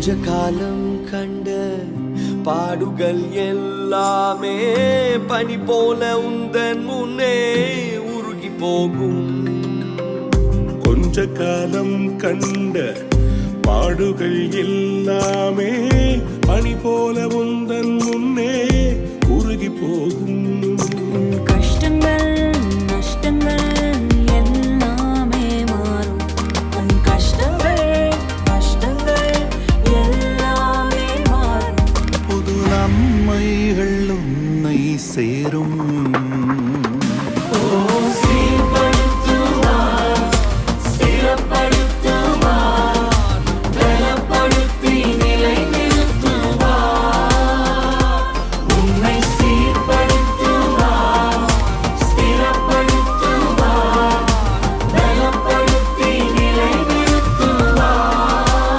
கொஞ்ச காலம் கண்ட பாடுகள் எல்லாமே பனி போல உந்தன் முன்னே உருகி போகும். கொஞ்ச காலம் கண்ட பாடுகள் எல்லாமே பனி போல உந்தன் முன்னே உருகி போகும்.